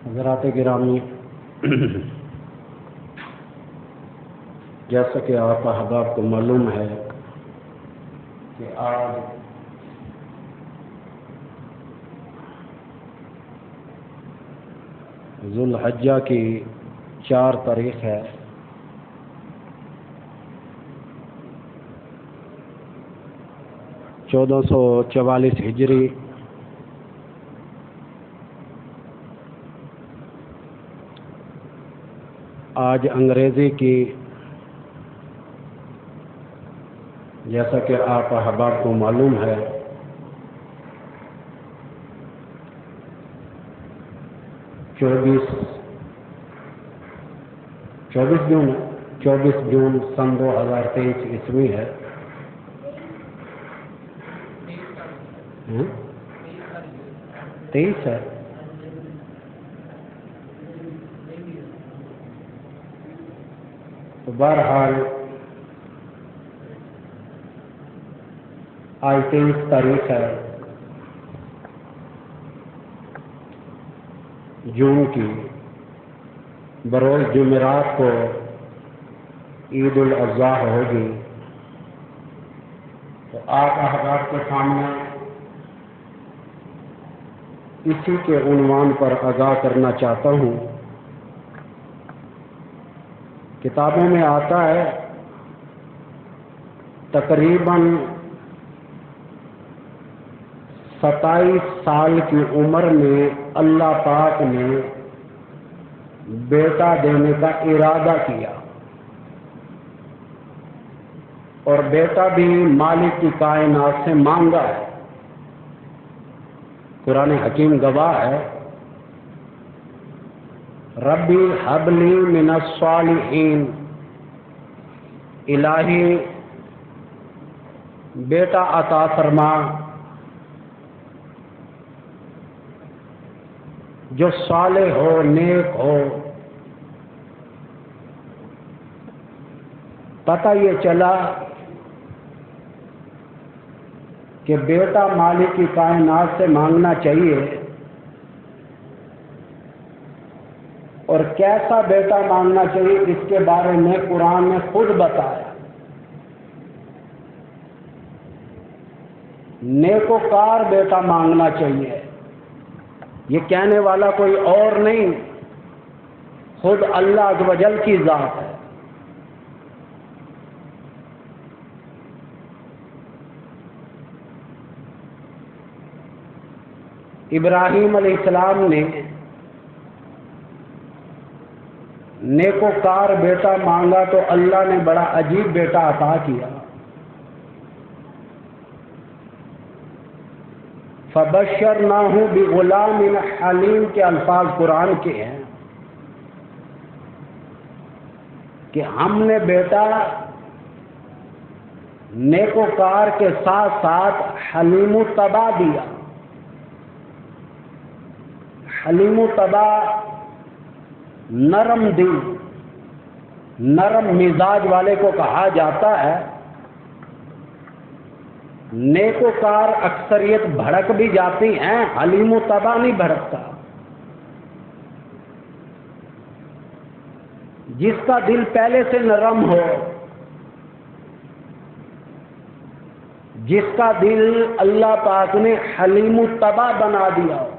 حضرات گرامی، جیسا کہ آپ احباب کو معلوم ہے کہ آج ذو الحجہ کی 4 تاریخ ہے۔ چودہ سو 44 ہجری آج انگریزی کی، جیسا کہ آپ احباب کو معلوم ہے، 24 جون سن 2023 عیسوی ہے۔ 23 ہے۔ تو بہرحال آج 23 تاریخ ہے جون کی، بروز جمعرات کو عید الاضحیٰ ہوگی۔ تو آپ احباب کے سامنے اسی کے عنوان پر آگاہ کرنا چاہتا ہوں۔ کتابوں میں آتا ہے تقریباً 27 سال کی عمر میں اللہ پاک نے بیٹا دینے کا ارادہ کیا، اور بیٹا بھی مالک کی کائنات سے مانگا ہے۔ قرآن حکیم گواہ ہے، ربی ہب لی من الصالحین، الہی بیٹا عطا فرما جو صالح ہو، نیک ہو۔ پتہ یہ چلا کہ بیٹا مالک کی کائنات سے مانگنا چاہیے، اور کیسا بیٹا مانگنا چاہیے اس کے بارے میں قرآن نے خود بتایا۔ نیکوکار بیٹا مانگنا چاہیے، یہ کہنے والا کوئی اور نہیں، خود اللہ عز و جل کی ذات ہے۔ ابراہیم علیہ السلام نے نیکوکار بیٹا مانگا تو اللہ نے بڑا عجیب بیٹا عطا کیا۔ فَبَشَّرْنَاهُ بِغُلَامٍ حَلِيمٍ کے الفاظ قرآن کے ہیں کہ ہم نے بیٹا نیکوکار کے ساتھ ساتھ حلیم الطبع دیا۔ حلیم الطبع نرم دل، نرم مزاج والے کو کہا جاتا ہے۔ نیکوکار اکثریت بھڑک بھی جاتی ہیں، حلیم الطبع نہیں بھڑکتا۔ جس کا دل پہلے سے نرم ہو، جس کا دل اللہ پاک نے حلیم الطبع بنا دیا ہو،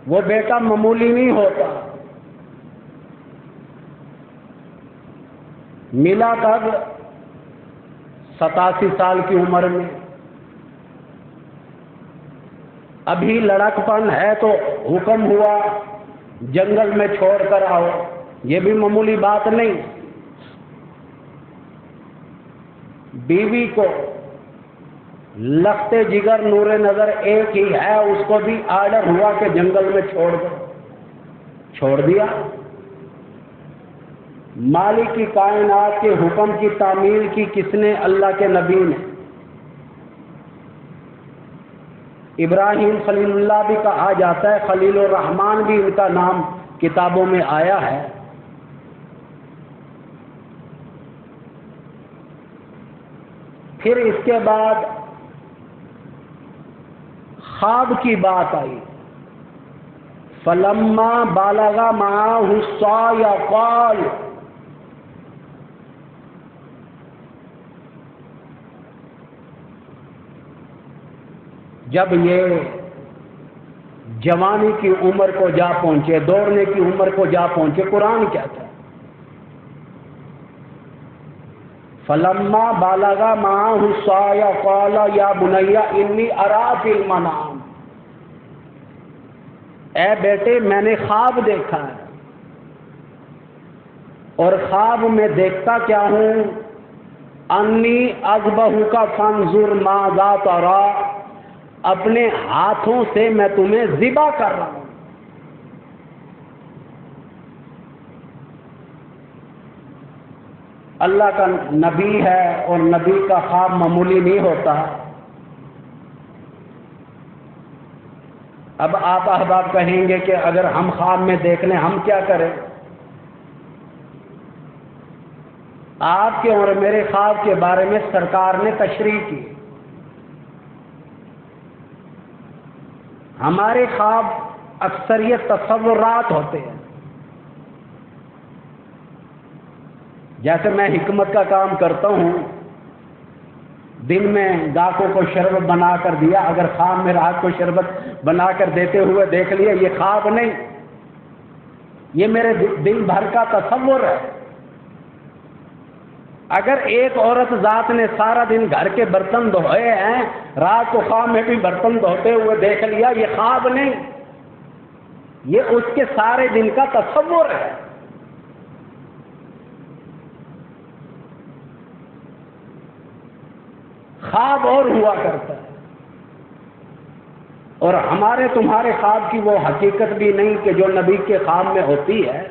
وہ بیٹا معمولی نہیں ہوتا۔ ملا کب؟ 87 سال کی عمر میں۔ ابھی لڑکپن ہے تو حکم ہوا جنگل میں چھوڑ کر آؤ، یہ بھی معمولی بات نہیں۔ بیوی کو لخت جگر نور نظر ایک ہی ہے، اس کو بھی آرڈر ہوا کہ جنگل میں چھوڑ دو، چھوڑ دیا۔ مالک کی کائنات کے حکم کی تعمیل کی کس نے؟ اللہ کے نبی نے۔ ابراہیم خلیل اللہ بھی کہا جاتا ہے، خلیل الرحمان بھی ان کا نام کتابوں میں آیا ہے۔ پھر اس کے بعد خواب کی بات آئی. فلما بالغ معه السعي قال، جب یہ جوانی کی عمر کو جا پہنچے، دوڑنے کی عمر کو جا پہنچے، قرآن کہتا ہے فلما بالغ معه السعي قال یا بني انی ارى في المنام، اے بیٹے میں نے خواب دیکھا ہے، اور خواب میں دیکھتا کیا ہوں، انی اذبحک فانظر ماذا ترى، اپنے ہاتھوں سے میں تمہیں ذبح کر رہا ہوں. اللہ کا نبی ہے اور نبی کا خواب معمولی نہیں ہوتا. اب آپ احباب کہیں گے کہ اگر ہم خواب میں دیکھ لیں ہم کیا کریں؟ آپ کے اور میرے خواب کے بارے میں سرکار نے تشریح کی. ہمارے خواب اکثریت تصورات ہوتے ہیں. جیسے میں حکمت کا کام کرتا ہوں، دن میں گاہکوں کو شربت بنا کر دیا، اگر خواب میں رات کو شربت بنا کر دیتے ہوئے دیکھ لیا، یہ خواب نہیں، یہ میرے دن بھر کا تصور ہے. اگر ایک عورت ذات نے سارا دن گھر کے برتن دھوئے ہیں، رات کو خواب میں بھی برتن دھوتے ہوئے دیکھ لیا، یہ خواب نہیں، یہ اس کے سارے دن کا تصور ہے. خواب اور ہوا کرتا ہے، اور ہمارے تمہارے خواب کی وہ حقیقت بھی نہیں کہ جو نبی کے خواب میں ہوتی ہے.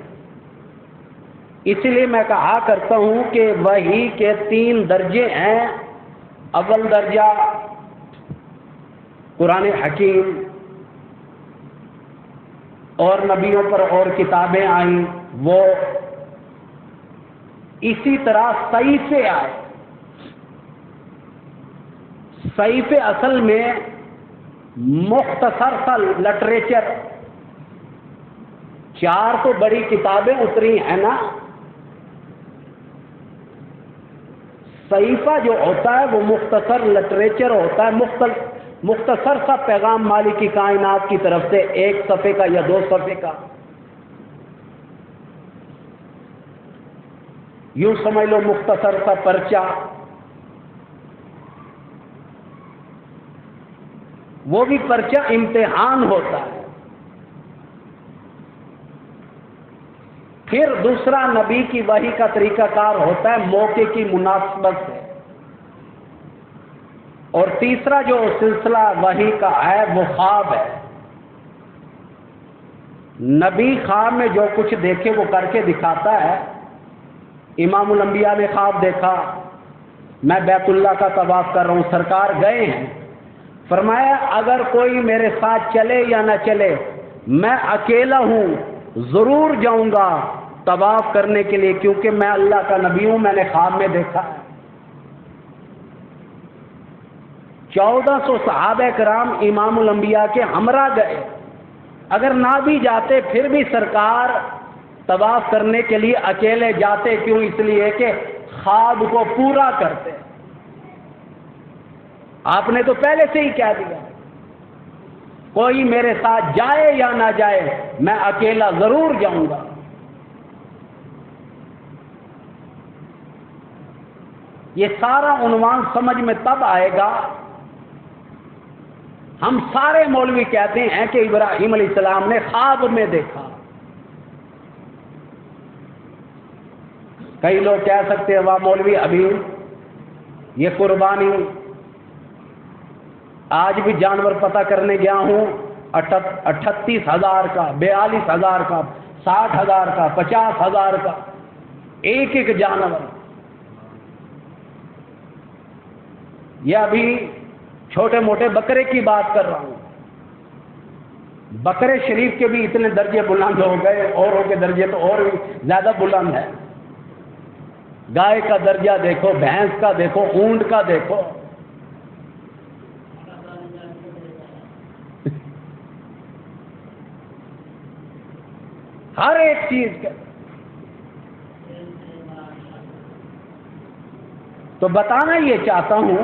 اس لیے میں کہا کرتا ہوں کہ وحی کے 3 درجے ہیں. اول درجہ قرآن حکیم، اور نبیوں پر اور کتابیں آئیں، وہ اسی طرح صحیفے آئے. صحیفے اصل میں مختصر سا لٹریچر، 4 تو بڑی کتابیں اتری ہیں نا. صحیفہ جو ہوتا ہے وہ مختصر لٹریچر ہوتا ہے، مختصر سا پیغام مالک کی کائنات کی طرف سے، 1 صفحے کا یا 2 صفحے کا. یوں سمجھ لو مختصر سا پرچہ. وہ بھی پرچہ امتحان ہوتا ہے. پھر دوسرا نبی کی وحی کا طریقہ کار ہوتا ہے موقع کی مناسبت سے. اور تیسرا جو سلسلہ وحی کا ہے وہ خواب ہے. نبی خواب میں جو کچھ دیکھے وہ کر کے دکھاتا ہے. امام الانبیاء نے خواب دیکھا، میں بیت اللہ کا طواف کر رہا ہوں، سرکار گئے ہیں، فرمایا اگر کوئی میرے ساتھ چلے یا نہ چلے، میں اکیلا ہوں، ضرور جاؤں گا طواف کرنے کے لیے، کیونکہ میں اللہ کا نبی ہوں، میں نے خواب میں دیکھا ہے. 1400 صحابہ کرام امام الانبیاء کے ہمراہ گئے. اگر نہ بھی جاتے پھر بھی سرکار طواف کرنے کے لیے اکیلے جاتے. کیوں؟ اس لیے کہ خواب کو پورا کرتے. آپ نے تو پہلے سے ہی کہہ دیا کوئی میرے ساتھ جائے یا نہ جائے میں اکیلا ضرور جاؤں گا. یہ سارا عنوان سمجھ میں تب آئے گا، ہم سارے مولوی کہتے ہیں کہ ابراہیم علیہ السلام نے خواب میں دیکھا. کئی لوگ کہہ سکتے ہیں واہ مولوی ابھی یہ قربانی، آج بھی جانور پتہ کرنے گیا ہوں 38,000 کا، 42,000 کا، 60,000 کا، 50,000 کا، ایک جانور. یہ ابھی چھوٹے موٹے بکرے کی بات کر رہا ہوں. بکرے شریف کے بھی اتنے درجے بلند ہو گئے، اوروں کے درجے تو اور بھی زیادہ بلند ہے. گائے کا درجہ دیکھو، بھینس کا دیکھو، اونٹ کا دیکھو. ہر ایک چیز کے. تو بتانا یہ چاہتا ہوں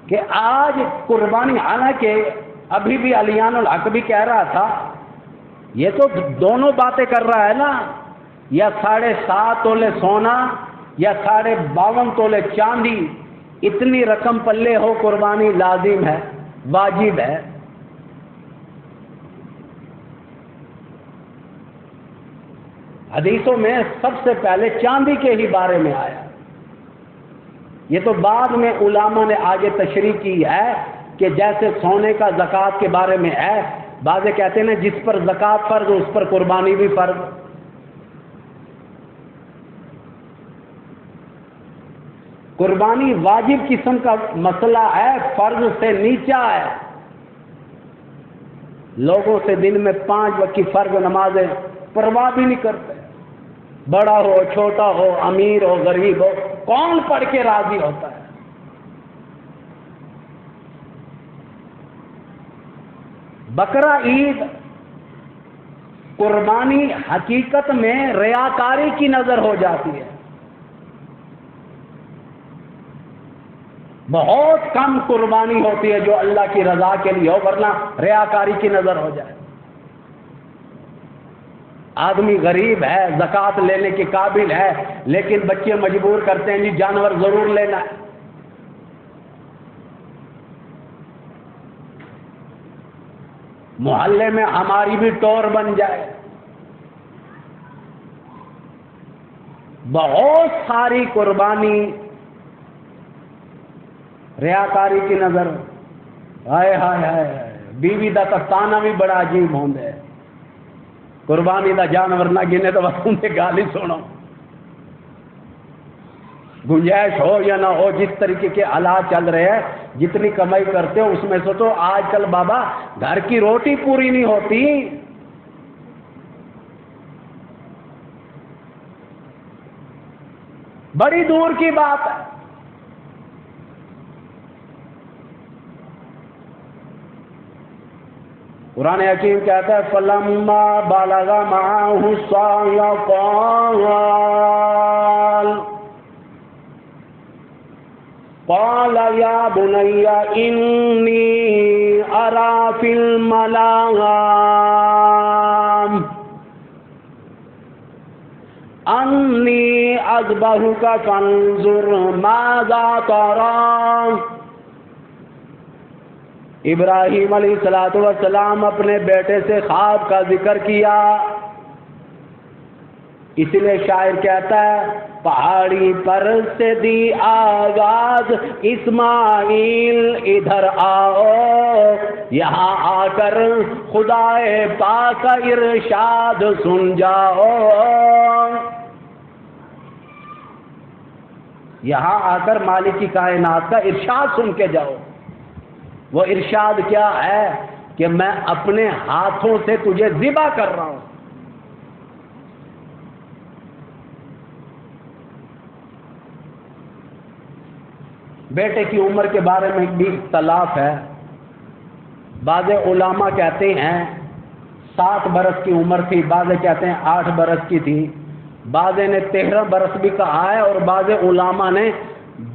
کہ آج قربانی، حالانکہ ابھی بھی علیان الحق بھی کہہ رہا تھا یہ تو دونوں باتیں کر رہا ہے نا، یا 7.5 تولے سونا یا 52.5 تولے چاندی، اتنی رقم پلے ہو قربانی لازم ہے، واجب ہے. حدیثوں میں سب سے پہلے چاندی کے ہی بارے میں آیا. یہ تو بعد میں علماء نے آگے تشریح کی ہے کہ جیسے سونے کا زکوٰۃ کے بارے میں ہے، بعضے کہتے ہیں جس پر زکوٰۃ فرض اس پر قربانی بھی فرض. قربانی واجب قسم کا مسئلہ ہے، فرض سے نیچا ہے. لوگوں سے دن میں 5 وقت کی فرض نمازیں پرواہ بھی نہیں کرتے، بڑا ہو چھوٹا ہو امیر ہو غریب ہو، کون پڑھ کے راضی ہوتا ہے؟ بقرہ عید قربانی حقیقت میں ریاکاری کی نظر ہو جاتی ہے. بہت کم قربانی ہوتی ہے جو اللہ کی رضا کے لیے ہو، ورنہ ریاکاری کی نظر ہو جائے. آدمی غریب ہے، زکوٰۃ لینے کے قابل ہے، لیکن بچے مجبور کرتے ہیں جی جانور ضرور لینا ہے. محلے میں ہماری بھی ٹور بن جائے. بہت ساری قربانی ریاکاری کی نظر. ہائے ہائے ہائے، بیوی دا تستانہ بھی بڑا عجیب ہوندے ہے. قربانی دا جانور نہ گنے تو بس انہیں گالی سنو. گنجائش ہو یا نہ ہو، جس طریقے کے حالات چل رہے ہیں، جتنی کمائی کرتے ہو اس میں سے تو آج کل بابا گھر کی روٹی پوری نہیں ہوتی. بڑی دور کی بات ہے. قرآن حکیم کہتا ہے فَلَمَّا بَلَغَ مَعَهُ السَّعْيَ قَالَ يَا بُنَيَّ إِنِّي أَرَىٰ فِي الْمَنَامِ أَنِّي أَذْبَحُكَ فَانظُرْ مَاذَا تَرَىٰ. ابراہیم علیہ السلام اپنے بیٹے سے خواب کا ذکر کیا، اس لیے شاعر کہتا ہے پہاڑی پر سے دی آواز اسماعیل ادھر آؤ، یہاں آ کر خدائے پاک کا ارشاد سن جاؤ. یہاں آ کر مالک کی کائنات کا ارشاد سن کے جاؤ. وہ ارشاد کیا ہے کہ میں اپنے ہاتھوں سے تجھے ذبح کر رہا ہوں. بیٹے کی عمر کے بارے میں بھی اختلاف ہے. بعض علماء کہتے ہیں 7 برس کی عمر تھی، بعض کہتے ہیں 8 برس کی تھی، بعض نے 13 برس بھی کہا ہے، اور بعض علماء نے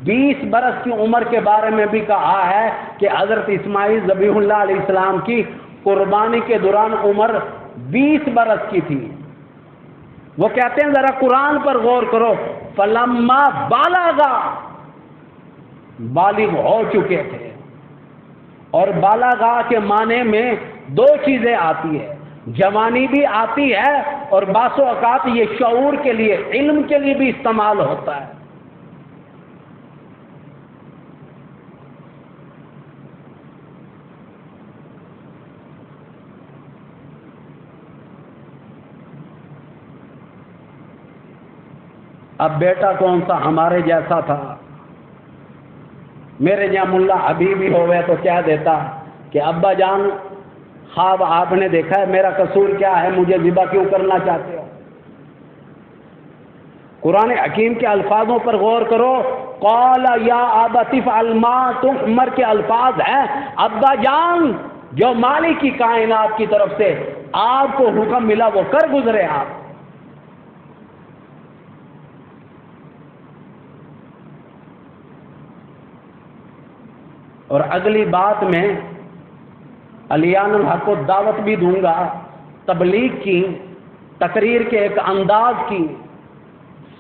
20 برس کی عمر کے بارے میں بھی کہا ہے کہ حضرت اسماعیل ذبیح اللہ علیہ السلام کی قربانی کے دوران عمر 20 برس کی تھی. وہ کہتے ہیں ذرا قرآن پر غور کرو، فلما بالغا، بالغ ہو چکے تھے. اور بالغا کے معنی میں 2 چیزیں آتی ہے، جوانی بھی آتی ہے اور بعض اوقات یہ شعور کے لیے، علم کے لیے بھی استعمال ہوتا ہے. اب بیٹا کون سا ہمارے جیسا تھا. میرے جہاں ملا حبیب ہی ہوئے تو کہہ دیتا کہ ابا جان خواب آپ نے دیکھا ہے، میرا قصور کیا ہے، مجھے ذبح کیوں کرنا چاہتے ہو؟ قرآن حکیم کے الفاظوں پر غور کرو. قال یا ابت افعل ما تؤمر کے الفاظ ہیں ابا جان جو مالک کی کائنات کی طرف سے آپ کو حکم ملا وہ کر گزرے آپ. اور اگلی بات میں علیان الحق کو دعوت بھی دوں گا تبلیغ کی، تقریر کے ایک انداز کی.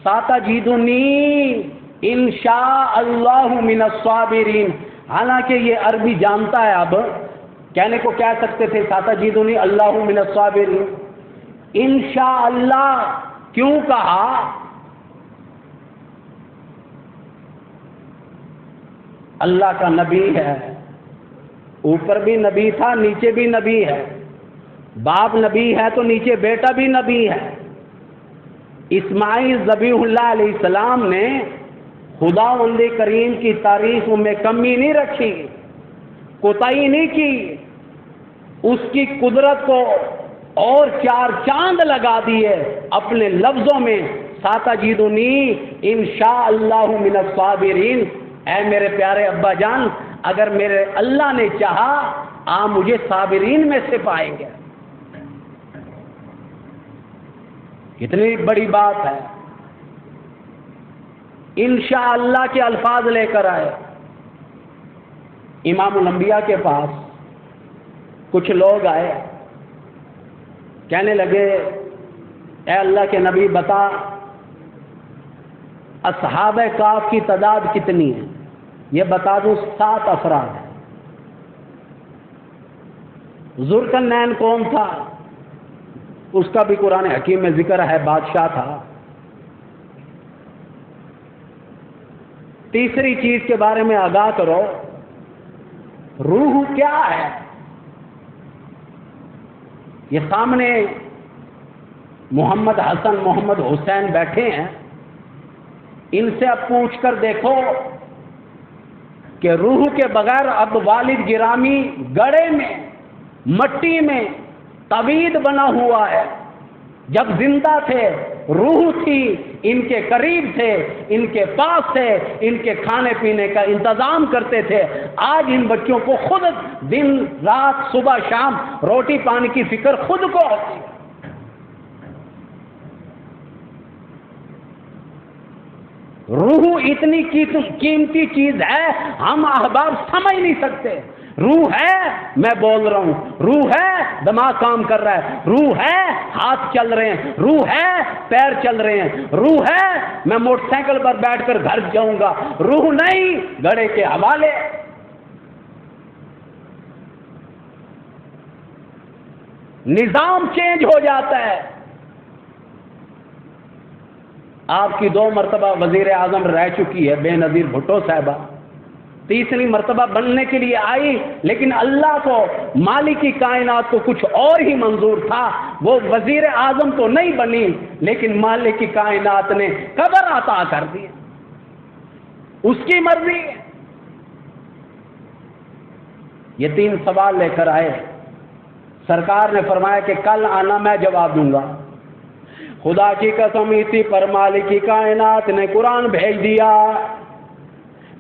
ساتجدنی انشاء اللہ من الصابرین. حالانکہ یہ عربی جانتا ہے، اب کہنے کو کہہ سکتے تھے ساتجدنی اللہ من الصابرین. انشاء اللہ کیوں کہا؟ اللہ کا نبی ہے، اوپر بھی نبی تھا نیچے بھی نبی ہے. باپ نبی ہے تو نیچے بیٹا بھی نبی ہے. اسماعیل ذبیح اللہ علیہ السلام نے خداوند کریم کی تعریف میں کمی نہیں رکھی، کوتاہی نہیں کی، اس کی قدرت کو اور چار چاند لگا دیے اپنے لفظوں میں. ساتجدنی انشاء اللہ من الصابرین. اے میرے پیارے ابا جان، اگر میرے اللہ نے چاہا آپ مجھے صابرین میں سے پائیں گے. کتنی بڑی بات ہے. انشاءاللہ کے الفاظ لے کر آئے. امام الانبیاء کے پاس کچھ لوگ آئے، کہنے لگے اے اللہ کے نبی بتا اصحاب کاف کی تعداد کتنی ہے؟ یہ بتا دوں 7 افراد ہیں. ذوالقرنین کون تھا؟ اس کا بھی قرآن حکیم میں ذکر ہے، بادشاہ تھا. تیسری چیز کے بارے میں آگاہ کرو، روح کیا ہے؟ یہ سامنے محمد حسن محمد حسین بیٹھے ہیں، ان سے اب پوچھ کر دیکھو کہ روح کے بغیر اب والد گرامی گڑے میں مٹی میں تعویذ بنا ہوا ہے. جب زندہ تھے روح تھی، ان کے قریب تھے، ان کے پاس تھے، ان کے کھانے پینے کا انتظام کرتے تھے. آج ان بچوں کو خود دن رات صبح شام روٹی پانی کی فکر خود کو ہوتی. روح اتنی قیمتی چیز ہے ہم احباب سمجھ نہیں سکتے. روح ہے میں بول رہا ہوں، روح ہے دماغ کام کر رہا ہے، روح ہے ہاتھ چل رہے ہیں، روح ہے پیر چل رہے ہیں، روح ہے میں موٹر سائیکل پر بیٹھ کر گھر جاؤں گا. روح نہیں گھڑے کے حوالے. نظام چینج ہو جاتا ہے. آپ کی 2 مرتبہ وزیر اعظم رہ چکی ہے بے نظیر بھٹو صاحبہ، تیسری مرتبہ بننے کے لیے آئی، لیکن اللہ کو مالک کی کائنات کو کچھ اور ہی منظور تھا. وہ وزیر اعظم تو نہیں بنی، لیکن مالک کی کائنات نے قبر عطا کر دی. اس کی مرضی. یہ 3 سوال لے کر آئے. سرکار نے فرمایا کہ کل آنا میں جواب دوں گا. خدا کی قسم اسی پر مالک کی کائنات نے قرآن بھیج دیا.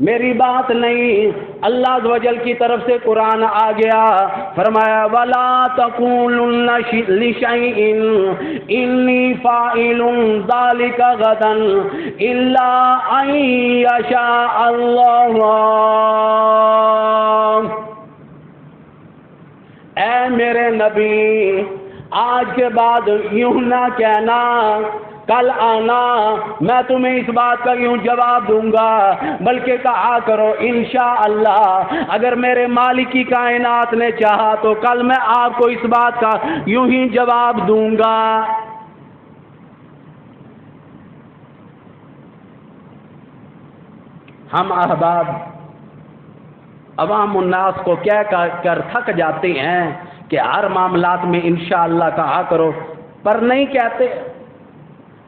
میری بات نہیں، اللہ عز و جل کی طرف سے قرآن آ گیا. فرمایا وَلَا تَقُولُنَّ لِشَيْءٍ إِنِّي فَاعِلٌ ذَلِكَ غَدًا إِلَّا أَن يَشَاءَ اللَّهُ. اے میرے نبی، آج کے بعد یوں نہ کہنا کل آنا میں تمہیں اس بات کا یوں جواب دوں گا، بلکہ کہا کرو انشاءاللہ اگر میرے مالک کی کائنات نے چاہا تو کل میں آپ کو اس بات کا یوں ہی جواب دوں گا. ہم احباب عوام الناس کو کہہ کر تھک جاتے ہیں کہ ہر معاملات میں انشاءاللہ کہا کرو، پر نہیں کہتے.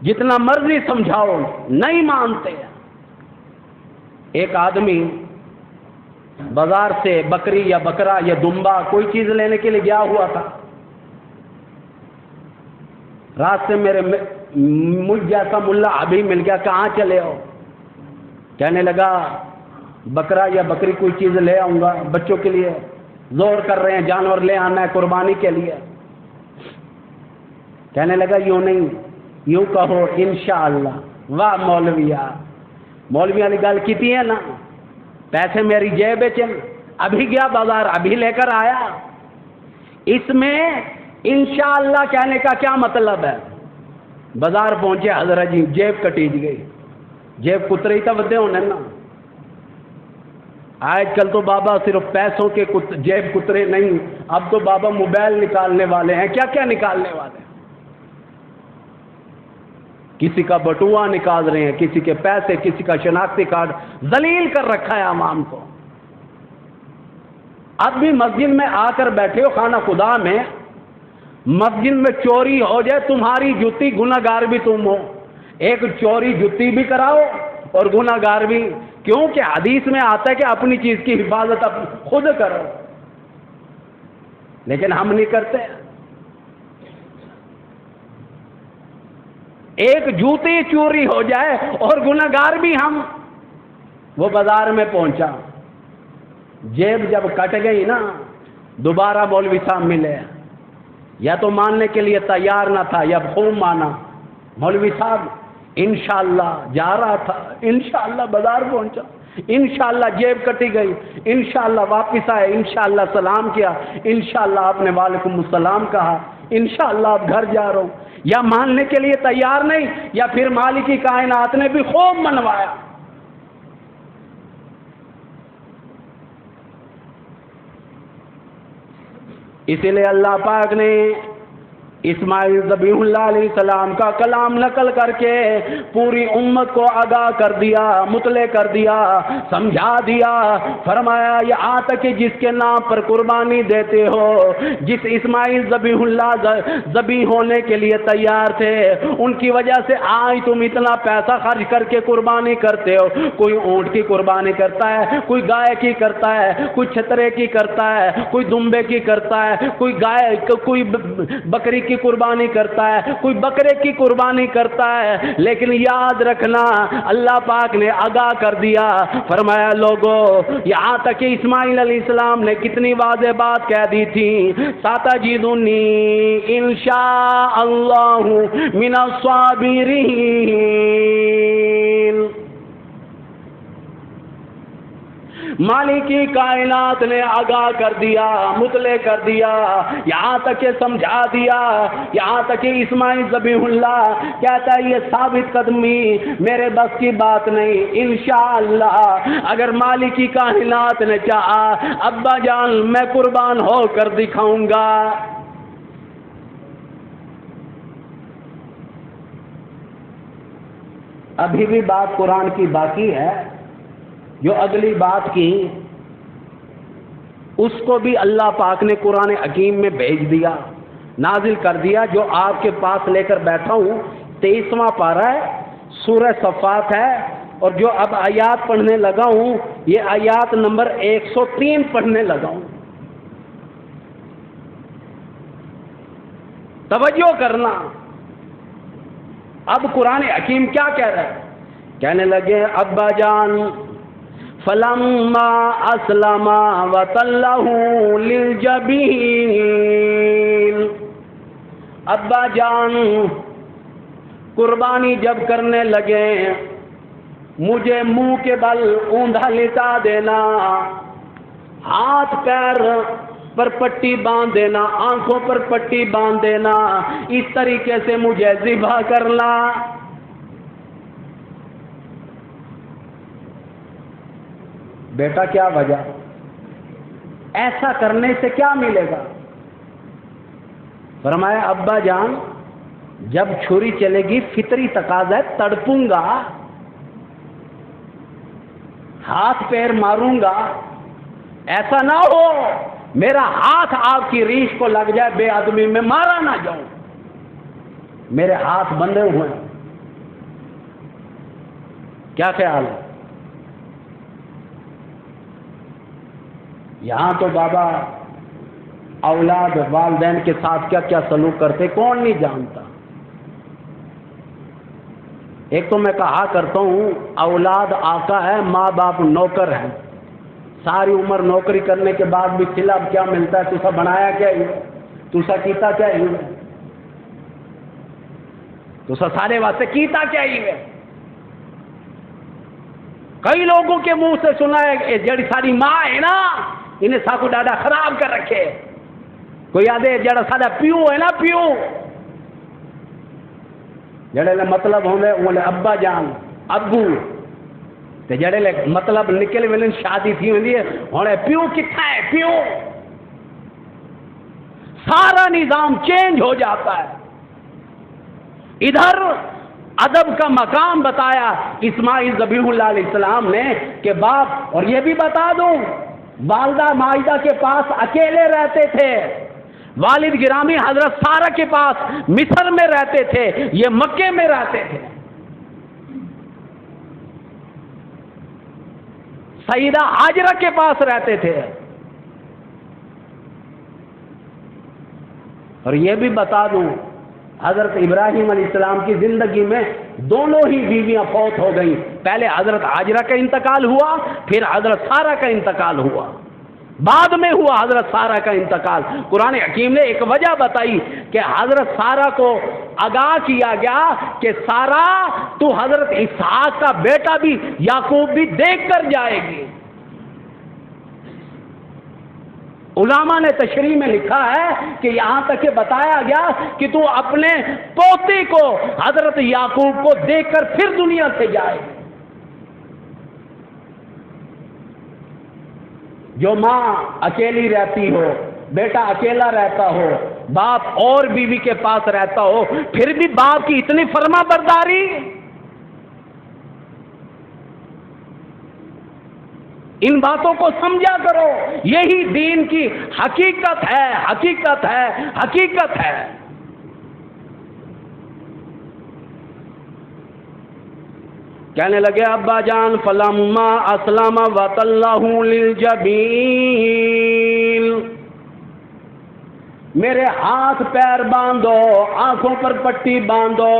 جتنا مرضی سمجھاؤ نہیں مانتے. ایک آدمی بازار سے بکری یا بکرا یا دمبا کوئی چیز لینے کے لیے گیا ہوا تھا. راستے میرے مجھ جیسا ملا ابھی مل گیا. کہاں چلے ہو؟ کہنے لگا بکرا یا بکری کوئی چیز لے آؤں گا بچوں کے لیے، زور کر رہے ہیں جانور لے آنا ہے قربانی کے لیے. کہنے لگا یوں نہیں، یوں کہو انشاءاللہ۔ واہ مولویا، مولویاں نے گل کی ہے نا، پیسے میری جیب چن، ابھی گیا بازار، ابھی لے کر آیا۔ اس میں انشاءاللہ کہنے کا کیا مطلب ہے؟ بازار پہنچے حضرت جی، جیب کٹیج گئی، جیب کترے تو ودے ہونے نا۔ آج کل تو بابا صرف پیسوں کے جیب کترے نہیں، اب تو بابا موبائل نکالنے والے ہیں، کیا کیا نکالنے والے ہیں۔ کسی کا بٹوا نکال رہے ہیں، کسی کے پیسے، کسی کا شناختی کارڈ، ذلیل کر رکھا ہے عوام کو۔ اب بھی مسجد میں آ کر بیٹھے ہو خانہ خدا میں، مسجد میں چوری ہو جائے، تمہاری جوتی، گناہگار بھی تم ہو، ایک چوری جوتی بھی کراؤ اور گناہگار بھی، کیونکہ حدیث میں آتا ہے کہ اپنی چیز کی حفاظت خود کرو، لیکن ہم نہیں کرتے۔ ایک جوتی چوری ہو جائے اور گناہگار بھی ہم۔ وہ بازار میں پہنچا، جیب جب کٹ گئی نا، دوبارہ مولوی صاحب ملے، یا تو ماننے کے لیے تیار نہ تھا یا خوب مانا۔ مولوی صاحب انشاءاللہ جا رہا تھا، انشاءاللہ بازار پہنچا، انشاءاللہ جیب کٹی گئی، انشاءاللہ واپس آئے، انشاءاللہ سلام کیا، انشاءاللہ آپ نے وعلیکم السلام کہا، انشاءاللہ آپ گھر جا رہا ہوں۔ یا ماننے کے لیے تیار نہیں، یا پھر مالک کائنات نے بھی خوب منوایا۔ اسی لیے اللہ پاک نے اسماعیل ذبیح اللہ علیہ السلام کا کلام نقل کر کے پوری امت کو آگاہ کر دیا، مطلع کر دیا، سمجھا دیا۔ فرمایا یہاں تک کہ جس کے نام پر قربانی دیتے ہو، جس اسماعیل ذبیح اللہ ذبیح ہونے کے لیے تیار تھے، ان کی وجہ سے آج تم اتنا پیسہ خرچ کر کے قربانی کرتے ہو۔ کوئی اونٹ کی قربانی کرتا ہے، کوئی گائے کی کرتا ہے، کوئی چھترے کی کرتا ہے، کوئی دمبے کی کرتا ہے، کوئی بکری کی قربانی کرتا ہے، کوئی بکرے کی قربانی کرتا ہے، لیکن یاد رکھنا اللہ پاک نے آگاہ کر دیا، فرمایا لوگو، یہاں تک کہ اسماعیل علیہ السلام نے کتنی واضح بات کہہ دی تھی، ساتجدنی انشاء اللہ من الصابرین۔ مالکی کائنات نے آگاہ کر دیا، مطلع کر دیا، یہاں تک کہ سمجھا دیا، یہاں تک کہ اسماعیل ذبیح اللہ کہتا ہے یہ ثابت قدمی میرے بس کی بات نہیں، انشاءاللہ اگر مالکی کائنات نے چاہا ابا جان میں قربان ہو کر دکھاؤں گا۔ ابھی بھی بات قرآن کی باقی ہے، جو اگلی بات کی اس کو بھی اللہ پاک نے قرآن حکیم میں بھیج دیا، نازل کر دیا، جو آپ کے پاس لے کر بیٹھا ہوں۔ 23واں پارہ ہے، سورہ صفات ہے، اور جو اب آیات پڑھنے لگا ہوں یہ آیات نمبر 103 پڑھنے لگا ہوں۔ توجہ کرنا، اب قرآن حکیم کیا کہہ رہا ہے؟ کہنے لگے ابا جان فلما اسلم وتلہ للجبین، ابا جان قربانی جب کرنے لگے مجھے منہ کے بل اوندھا لٹا دینا، ہاتھ پیر پر پٹی باندھ دینا، آنکھوں پر پٹی باندھ دینا، اس طریقے سے مجھے ذبح کرنا۔ بیٹا کیا وجہ؟ ایسا کرنے سے کیا ملے گا؟ فرمایا ابا جان جب چھری چلے گی فطری تقاضا ہے، تڑپوں گا، ہاتھ پیر ماروں گا، ایسا نہ ہو میرا ہاتھ آپ کی ریش کو لگ جائے، بے ادبی میں مارا نہ جاؤں، میرے ہاتھ بندھے ہوئے ہیں۔ کیا خیال ہے؟ یہاں تو بابا اولاد والدین کے ساتھ کیا کیا سلوک کرتے کون نہیں جانتا۔ ایک تو میں کہا کرتا ہوں اولاد آقا ہے، ماں باپ نوکر ہے، ساری عمر نوکری کرنے کے بعد بھی کھلا کیا ملتا ہے؟ تُسا بنایا کیا ہی، تُسا کیتا کیا ہی۔ تو سارے واسطے کیتا کیا ہی ہے؟ کئی لوگوں کے منہ سے سنا ہے جڑی ساری ماں ہے نا انہیں ساکو ڈاڈا خراب کر رکھے. کوئی آدھے جڑا سارا پیو ہے نا پیو جڑے لے مطلب ہوندے انہیں ابا جان ابو تے جڑے لے مطلب نکل ویلن شادی تھی ہوندی ہے ہونے پیو کتھا ہے پیو. سارا نظام چینج ہو جاتا ہے. ادھر ادب کا مقام بتایا اسماعیل ذبیح اللہ علیہ السلام نے کہ باپ، اور یہ بھی بتا دوں والدہ مائدہ کے پاس اکیلے رہتے تھے، والد گرامی حضرت سارہ کے پاس مصر میں رہتے تھے، یہ مکے میں رہتے تھے. سیدہ ہاجرہ کے پاس رہتے تھے. اور یہ بھی بتا دوں حضرت ابراہیم علیہ السلام کی زندگی میں دونوں ہی بیویاں فوت ہو گئیں. پہلے حضرت ہاجرہ کا انتقال ہوا، پھر حضرت سارہ کا انتقال ہوا، بعد میں ہوا حضرت سارہ کا انتقال. قرآن حکیم نے ایک وجہ بتائی کہ حضرت سارہ کو آگاہ کیا گیا کہ سارہ تو حضرت اسحاق کا بیٹا بھی یعقوب بھی دیکھ کر جائے گی. علماء نے تشریح میں لکھا ہے کہ یہاں تک کہ بتایا گیا کہ تو اپنے پوتے کو حضرت یعقوب کو دیکھ کر پھر دنیا سے جائے. جو ماں اکیلی رہتی ہو، بیٹا اکیلا رہتا ہو، باپ اور بیوی کے پاس رہتا ہو، پھر بھی باپ کی اتنی فرما برداری. ان باتوں کو سمجھا کرو، یہی دین کی حقیقت ہے، حقیقت ہے، حقیقت ہے. کہنے لگے ابا جان فلما اسلم وتلہ للجبین، میرے ہاتھ پیر باندھو، آنکھوں پر پٹی باندھو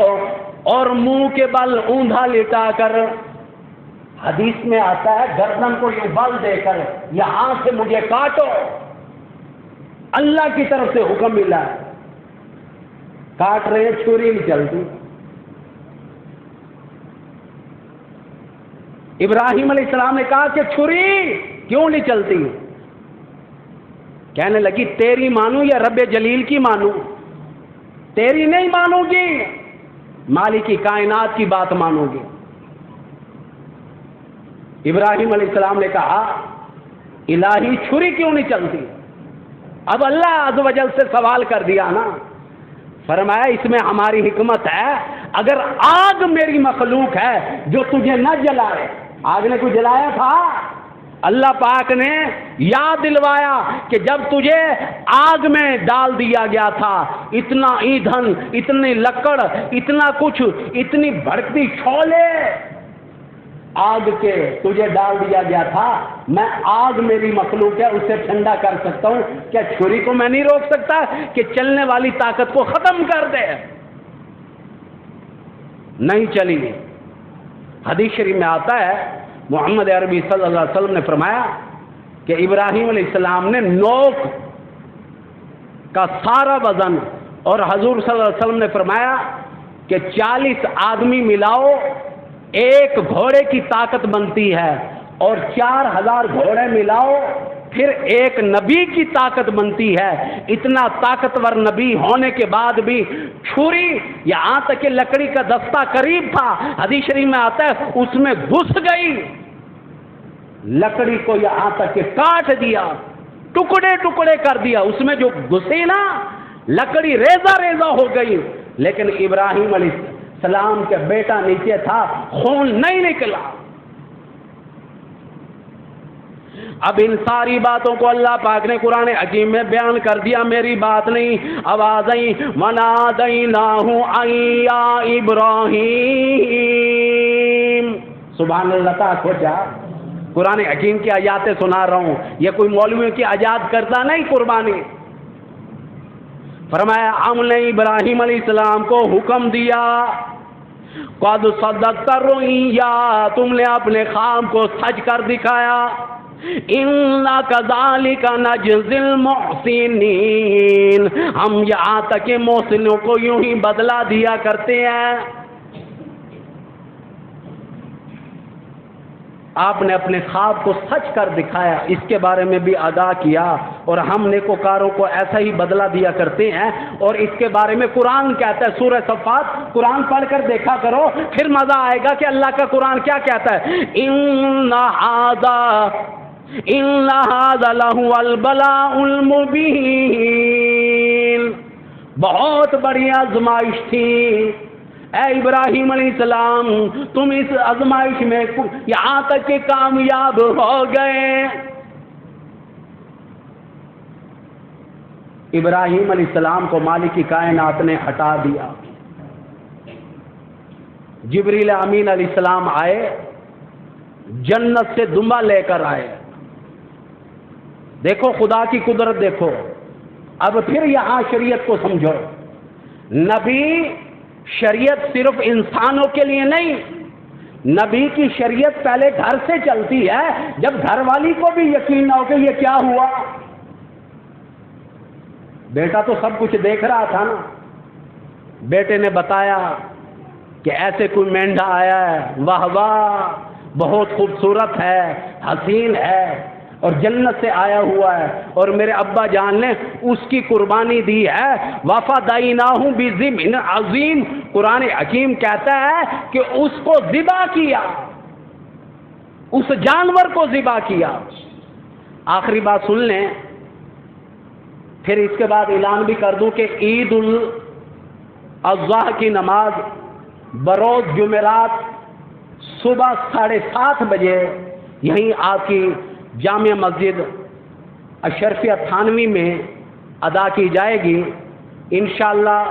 اور منہ کے بل اوندھا لٹا کر. حدیث میں آتا ہے گردن کو یہ بل دے کر یہاں سے مجھے کاٹو. اللہ کی طرف سے حکم ملا ہے. کاٹ رہے ہیں، چھری نہیں چلتی. ابراہیم علیہ السلام نے کہا کہ چھری کیوں نہیں چلتی؟ کہنے لگی تیری مانوں یا رب جلیل کی مانوں؟ تیری نہیں مانوں گی، مالک کی کائنات کی بات مانوں گی. ابراہیم علیہ السلام نے کہا الہی چھری کیوں نہیں چلتی؟ اب اللہ عز و جل سے سوال کر دیا نا. فرمایا اس میں ہماری حکمت ہے، اگر آگ میری مخلوق ہے جو تجھے نہ جلائے. آگ نے کوئی جلایا تھا؟ اللہ پاک نے یاد دلوایا کہ جب تجھے آگ میں ڈال دیا گیا تھا، اتنا ایندھن، اتنی لکڑ، اتنا کچھ، اتنی بھڑکتی شعلے آگ کے تجھے ڈال دیا گیا تھا. میں آگ میری مخلوق ہے، اسے ٹھنڈا کر سکتا ہوں. کیا چھری کو میں نہیں روک سکتا کہ چلنے والی طاقت کو ختم کر دے؟ نہیں چلی. حدیث شریف میں آتا ہے محمد عربی صلی اللہ علیہ وسلم نے فرمایا کہ ابراہیم علیہ السلام نے نوک کا سارا وزن، اور حضور صلی اللہ علیہ وسلم نے فرمایا کہ 40 آدمی ملاؤ ایک گھوڑے کی طاقت بنتی ہے، اور 4000 گھوڑے ملاؤ پھر ایک نبی کی طاقت بنتی ہے. اتنا طاقتور نبی ہونے کے بعد بھی چھری، یہاں تک کہ لکڑی کا دستہ قریب تھا، حدیث شریف میں آتا ہے اس میں گھس گئی، لکڑی کو یہاں تک کہ کاٹ دیا، ٹکڑے ٹکڑے کر دیا. اس میں جو گھسی نا لکڑی ریزہ ریزہ ہو گئی. لیکن ابراہیم علیہ السلام کے بیٹا نیچے تھا، خون نہیں نکلا. اب ان ساری باتوں کو اللہ پاک نے قرآن حکیم میں بیان کر دیا، میری بات نہیں. آوازیں وَنَادَيْنَاهُ أَن يَا إِبْرَاهِيمُ. سبحان اللہ تعالیٰ کو جا قرآن حکیم کی آیاتیں سنا رہا ہوں، یہ کوئی مولویوں کی آزاد کردہ نہیں قربانی. فرمایا ہم نے ابراہیم علیہ السلام کو حکم دیا، قَدْ صَدَّقْتَ الرُّؤْيَا، تم نے اپنے خواب کو سچ کر دکھایا. اِنَّا كَذَلِكَ نَجْزِي الْمُحْسِنِينَ، ہم یہاں تک کہ محسنوں کو یوں ہی بدلہ دیا کرتے ہیں۔ آپ نے اپنے خواب کو سچ کر دکھایا، اس کے بارے میں بھی آگاہ کیا، اور ہم نیکوکاروں کو ایسا ہی بدلہ دیا کرتے ہیں۔ اور اس کے بارے میں قرآن کہتا ہے، سورہ صفات قرآن پڑھ کر دیکھا کرو، پھر مزہ آئے گا کہ اللہ کا قرآن کیا کہتا ہے۔ إِنَّ هَذَا لَهُوَ الْبَلَاءُ الْمُبِينُ، بہت بڑی آزمائش تھی اے ابراہیم علیہ السلام، تم اس آزمائش میں یہاں تک کہ کامیاب ہو گئے۔ ابراہیم علیہ السلام کو مالک کائنات نے ہٹا دیا۔ جبریل امین علیہ السلام آئے، جنت سے دمبا لے کر آئے۔ دیکھو خدا کی قدرت دیکھو۔ اب پھر یہاں شریعت کو سمجھو، نبی شریعت صرف انسانوں کے لیے نہیں، نبی کی شریعت پہلے گھر سے چلتی ہے، جب گھر والی کو بھی یقین نہ ہو کہ یہ کیا ہوا۔ بیٹا تو سب کچھ دیکھ رہا تھا نا، بیٹے نے بتایا کہ ایسے کوئی مینڈا آیا ہے، واہ واہ بہت خوبصورت ہے، حسین ہے، اور جنت سے آیا ہوا ہے، اور میرے ابا جان نے اس کی قربانی دی ہے۔ وَفَدَيْنَاهُ بِذِبْحٍ عَظِيمٍ، قرآن حکیم کہتا ہے کہ اس کو ذبح کیا، اس جانور کو ذبح کیا۔ آخری بات سن لیں، پھر اس کے بعد اعلان بھی کر دوں کہ عید الاضحیٰ کی نماز بروز جمعرات صبح 7:30 بجے یہیں آپ کی جامع مسجد اشرفیہ تھانوی میں ادا کی جائے گی۔ انشاءاللہ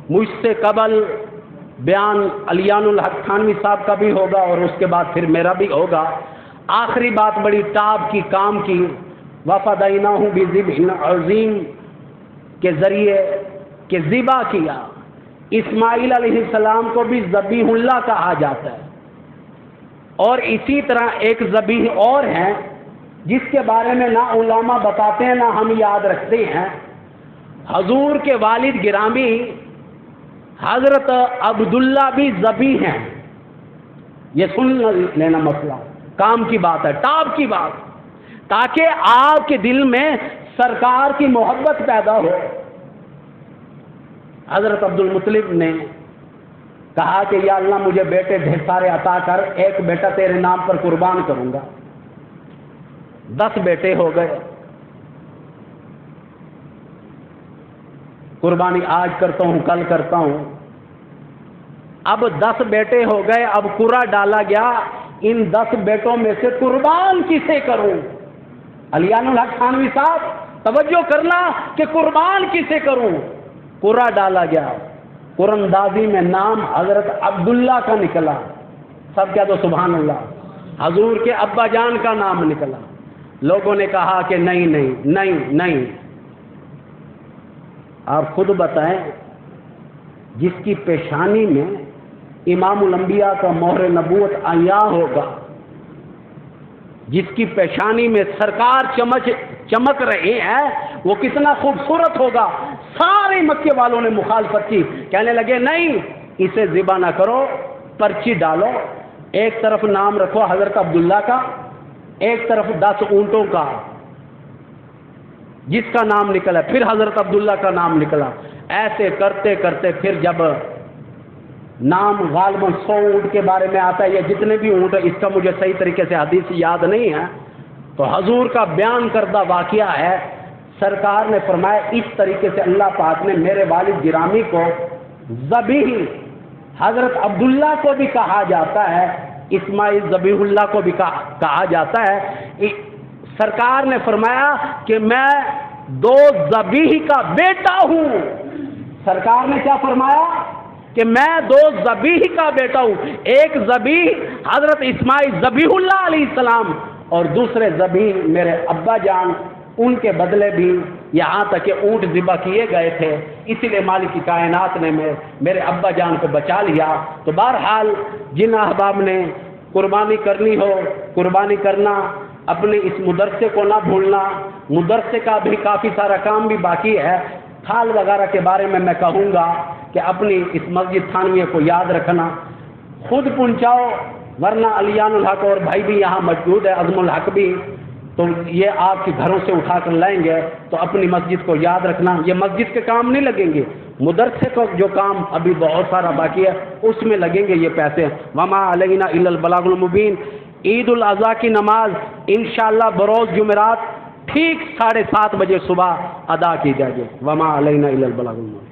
مجھ سے قبل بیان علیان الحق تھانوی صاحب کا بھی ہوگا، اور اس کے بعد پھر میرا بھی ہوگا۔ آخری بات بڑی ٹاپ کی کام کی، وَفَدَيْنَاهُ بِذِبْحٍ عَظِيمٍ کے ذریعے کہ ذبح کیا۔ اسماعیل علیہ السلام کو بھی ذبیح اللہ کہا جاتا ہے، اور اسی طرح ایک ذبیح اور ہیں جس کے بارے میں نہ علماء بتاتے ہیں نہ ہم یاد رکھتے ہیں۔ حضور کے والد گرامی حضرت عبداللہ بھی ذبیح ہیں، یہ سن لینا مسئلہ، کام کی بات ہے، ٹاپ کی بات، تاکہ آپ کے دل میں سرکار کی محبت پیدا ہو۔ حضرت عبدالمطلب نے کہا کہ یا اللہ مجھے بیٹے ڈھیر سارے عطا کر، ایک بیٹا تیرے نام پر قربان کروں گا۔ 10 بیٹے ہو گئے، قربانی آج کرتا ہوں کل کرتا ہوں، اب 10 بیٹے ہو گئے، اب قرعہ ڈالا گیا ان 10 بیٹوں میں سے قربان کسے کروں۔ علیان الحق تھانوی صاحب توجہ کرنا کہ قربان کسے کروں۔ قرعہ ڈالا گیا، قرآن اندازی میں نام حضرت عبداللہ کا نکلا، سب کہہ دو سبحان اللہ، حضور کے ابا جان کا نام نکلا۔ لوگوں نے کہا کہ نہیں نہیں نہیں نہیں، آپ خود بتائیں، جس کی پیشانی میں امام الانبیاء کا مہر نبوت عیاں ہوگا، جس کی پیشانی میں سرکار چمک رہے ہیں، وہ کتنا خوبصورت ہوگا۔ سارے مکے والوں نے مخالفت کی، کہنے لگے نہیں اسے ذبح نہ کرو، پرچی ڈالو، ایک طرف نام رکھو حضرت عبداللہ کا، ایک طرف 10 اونٹوں کا، جس کا نام نکلا پھر حضرت عبداللہ کا نام نکلا۔ ایسے کرتے کرتے پھر جب نام غالباً 100 اونٹ کے بارے میں آتا ہے، یا جتنے بھی اونٹ، اس کا مجھے صحیح طریقے سے حدیث یاد نہیں ہے، تو حضور کا بیان کردہ واقعہ ہے، سرکار نے فرمایا اس طریقے سے اللہ پاک نے میرے والد گرامی کو ذبیح، حضرت عبداللہ کو بھی کہا جاتا ہے، اسماعیل ذبیح اللہ کو بھی کہا جاتا ہے۔ سرکار نے فرمایا کہ میں 2 ذبیح کا بیٹا ہوں۔ سرکار نے کیا فرمایا کہ میں 2 ذبیح کا بیٹا ہوں، ایک ذبیح حضرت اسماعیل ذبیح اللہ علیہ السلام، اور دوسرے ذبیح میرے ابا جان، ان کے بدلے بھی یہاں تک کہ اونٹ ذبح کیے گئے تھے، اسی لیے مالک کی کائنات نے میرے ابا جان کو بچا لیا۔ تو بہرحال جن احباب نے قربانی کرنی ہو قربانی کرنا، اپنے اس مدرسے کو نہ بھولنا. مدرسے کا بھی کافی سارا کام بھی باقی ہے. تھال وغیرہ کے بارے میں کہوں گا کہ اپنی اس مسجد تھانویہ کو یاد رکھنا, خود پہنچاؤ, ورنہ علیان الحق اور بھائی بھی یہاں موجود ہے, عزم الحق بھی, تو یہ آپ کے گھروں سے اٹھا کر لائیں گے. تو اپنی مسجد کو یاد رکھنا. یہ مسجد کے کام نہیں لگیں گے, مدرسے کو جو کام ابھی بہت سارا باقی ہے اس میں لگیں گے یہ پیسے. وما علینا الا البلاغ المبین. عید الاضحیٰ کی نماز انشاءاللہ بروز جمعرات ٹھیک 7:30 بجے صبح ادا کی جائے گی. وما علینا الا البلاغ المبین.